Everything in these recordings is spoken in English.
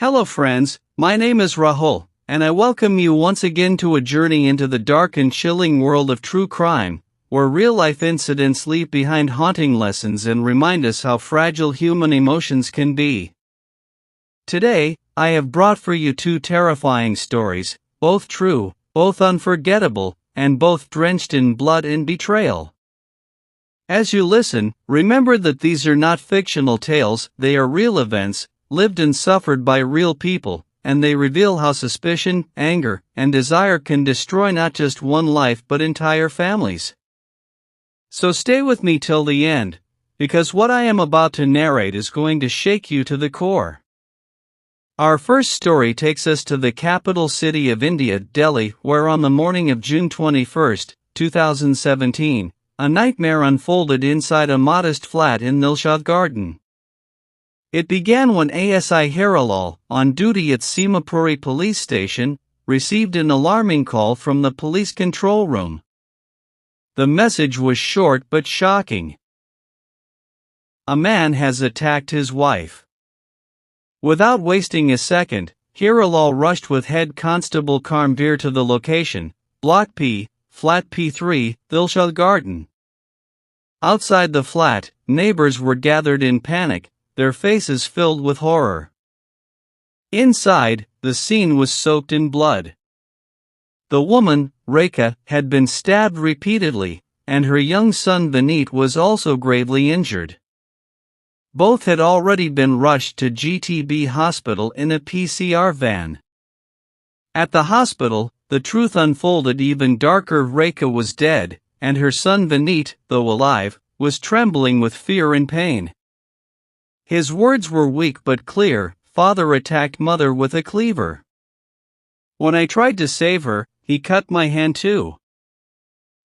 Hello friends, my name is Rahul, and I welcome you once again to a journey into the dark and chilling world of true crime, where real-life incidents leave behind haunting lessons and remind us how fragile human emotions can be. Today, I have brought for you two terrifying stories, both true, both unforgettable, and both drenched in blood and betrayal. As you listen, remember that these are not fictional tales, they are real events, lived and suffered by real people, and they reveal how suspicion, anger, and desire can destroy not just one life but entire families. So stay with me till the end, because what I am about to narrate is going to shake you to the core. Our first story takes us to the capital city of India, Delhi, where on the morning of June 21, 2017, a nightmare unfolded inside a modest flat in Unsolved Garden. It began when ASI Hirilal, on duty at Simapuri police station, received an alarming call from the police control room. The message was short but shocking. A man has attacked his wife. Without wasting a second, Hirilal rushed with Head Constable Karmveer to the location, Block P, Flat P3, Unsolved Garden. Outside the flat, neighbors were gathered in panic, their faces filled with horror. Inside, the scene was soaked in blood. The woman, Rekha, had been stabbed repeatedly, and her young son Vineet was also gravely injured. Both had already been rushed to GTB hospital in a PCR van. At the hospital, the truth unfolded even darker. Rekha was dead, and her son Vineet, though alive, was trembling with fear and pain. His words were weak but clear: "Father attacked mother with a cleaver. When I tried to save her, he cut my hand too."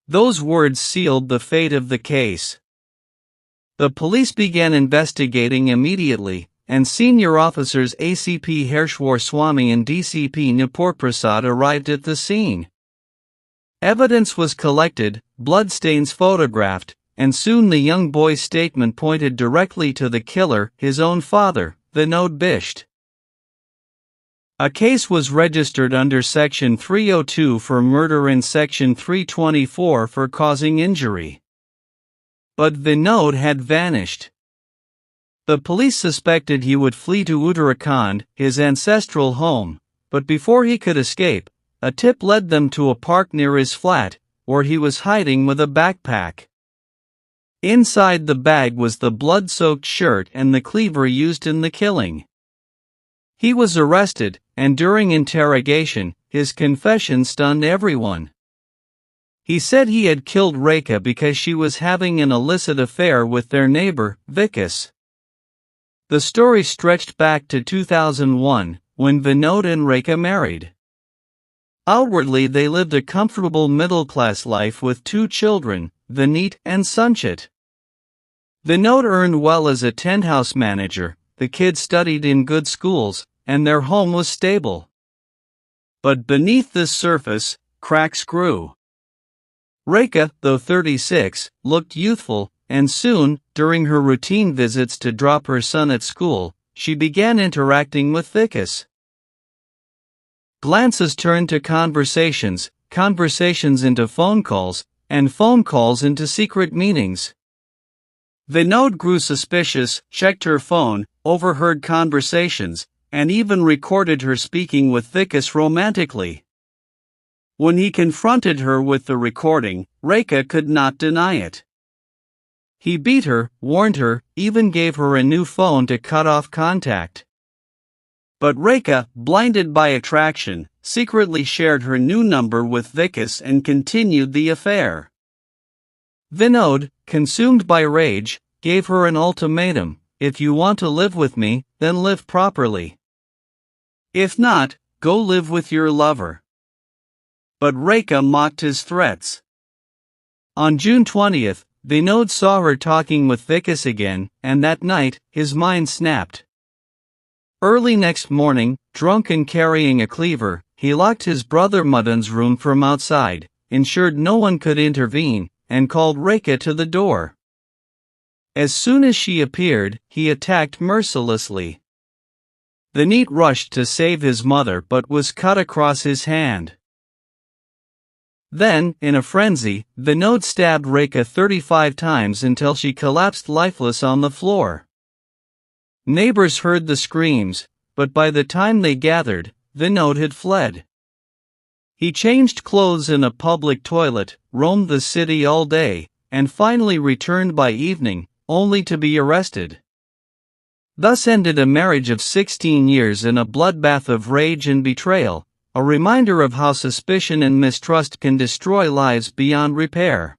Those words sealed the fate of the case. The police began investigating immediately, and senior officers ACP Hershwar Swami and DCP Nipur Prasad arrived at the scene. Evidence was collected, bloodstains photographed, and soon the young boy's statement pointed directly to the killer, his own father, Vinod Bisht. A case was registered under Section 302 for murder and Section 324 for causing injury. But Vinod had vanished. The police suspected he would flee to Uttarakhand, his ancestral home, but before he could escape, a tip led them to a park near his flat, where he was hiding with a backpack. Inside the bag was the blood-soaked shirt and the cleaver used in the killing. He was arrested, and during interrogation, his confession stunned everyone. He said he had killed Rekha because she was having an illicit affair with their neighbor, Vikas. The story stretched back to 2001, when Vinod and Rekha married. Outwardly they lived a comfortable middle-class life with two children, Vineet and Sanchit. Vinod earned well as a tent-house manager, the kids studied in good schools, and their home was stable. But beneath this surface, cracks grew. Rekha, though 36, looked youthful, and soon, during her routine visits to drop her son at school, she began interacting with Vikas. Glances turned to conversations, conversations into phone calls, and phone calls into secret meetings. Vinod grew suspicious, checked her phone, overheard conversations, and even recorded her speaking with Vikas romantically. When he confronted her with the recording, Rekha could not deny it. He beat her, warned her, even gave her a new phone to cut off contact. But Rekha, blinded by attraction, secretly shared her new number with Vikas and continued the affair. Vinod, consumed by rage, gave her an ultimatum: "If you want to live with me, then live properly. If not, go live with your lover." But Rekha mocked his threats. On June 20th, Vinod saw her talking with Vikas again, and that night, his mind snapped. Early next morning, drunk and carrying a cleaver, he locked his brother Madan's room from outside, ensured no one could intervene, and called Rekha to the door. As soon as she appeared, he attacked mercilessly. The NEET rushed to save his mother but was cut across his hand. Then, in a frenzy, Vinod stabbed Rekha 35 times until she collapsed lifeless on the floor. Neighbors heard the screams, but by the time they gathered, Vinod had fled. He changed clothes in a public toilet, roamed the city all day, and finally returned by evening, only to be arrested. Thus ended a marriage of 16 years in a bloodbath of rage and betrayal, a reminder of how suspicion and mistrust can destroy lives beyond repair.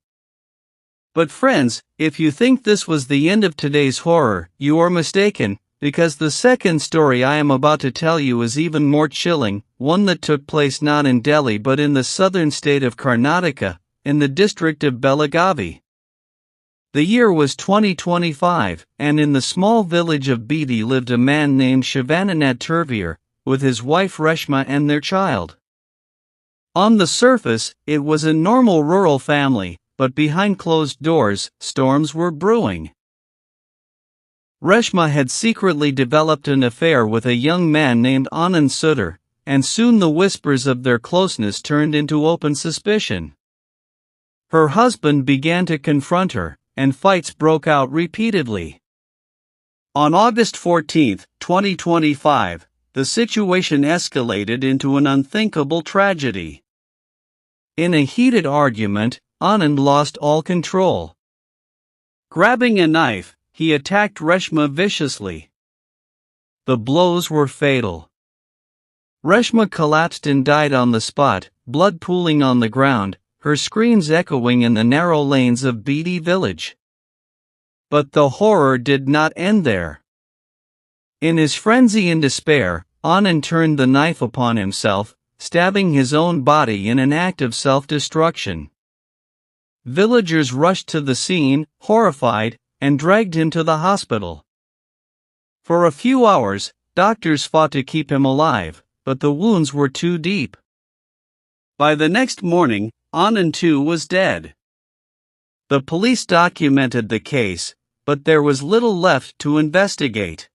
But friends, if you think this was the end of today's horror, you are mistaken, because the second story I am about to tell you is even more chilling, one that took place not in Delhi but in the southern state of Karnataka, in the district of Belagavi. The year was 2025, and in the small village of Beatty lived a man named Shivanand Turvir, with his wife Reshma and their child. On the surface, it was a normal rural family, but behind closed doors, storms were brewing. Reshma had secretly developed an affair with a young man named Anand Sudhir, and soon the whispers of their closeness turned into open suspicion. Her husband began to confront her, and fights broke out repeatedly. On August 14, 2025, the situation escalated into an unthinkable tragedy. In a heated argument, Anand lost all control. Grabbing a knife, he attacked Reshma viciously. The blows were fatal. Reshma collapsed and died on the spot, blood pooling on the ground, her screams echoing in the narrow lanes of Beatty village. But the horror did not end there. In his frenzy and despair, Anand turned the knife upon himself, stabbing his own body in an act of self-destruction. Villagers rushed to the scene, horrified, and dragged him to the hospital. For a few hours, doctors fought to keep him alive, but the wounds were too deep. By the next morning, Anand too was dead. The police documented the case, but there was little left to investigate.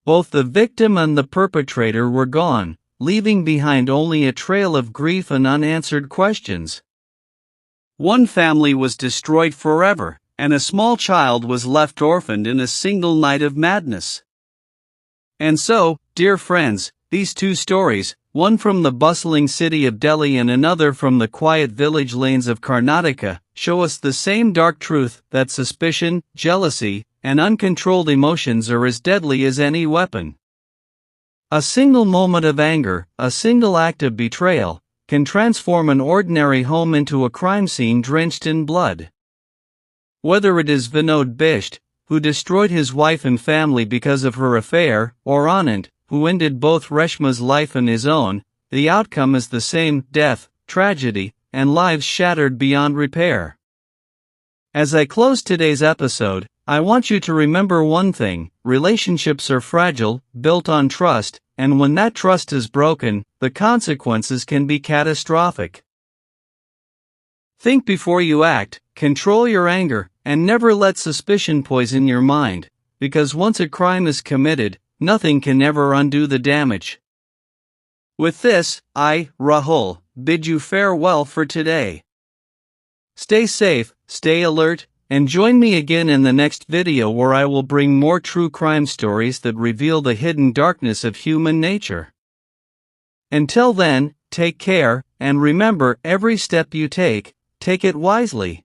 Both the victim and the perpetrator were gone, leaving behind only a trail of grief and unanswered questions. One family was destroyed forever, and a small child was left orphaned in a single night of madness. And so, dear friends, these two stories, one from the bustling city of Delhi and another from the quiet village lanes of Karnataka, show us the same dark truth that suspicion, jealousy, and uncontrolled emotions are as deadly as any weapon. A single moment of anger, a single act of betrayal, can transform an ordinary home into a crime scene drenched in blood. Whether it is Vinod Bisht, who destroyed his wife and family because of her affair, or Anand, who ended both Reshma's life and his own, the outcome is the same: death, tragedy, and lives shattered beyond repair. As I close today's episode, I want you to remember one thing: relationships are fragile, built on trust, and when that trust is broken, the consequences can be catastrophic. Think before you act, control your anger, and never let suspicion poison your mind, because once a crime is committed, nothing can ever undo the damage. With this, I, Rahul, bid you farewell for today. Stay safe, stay alert, and join me again in the next video where I will bring more true crime stories that reveal the hidden darkness of human nature. Until then, take care, and remember, every step you take it wisely.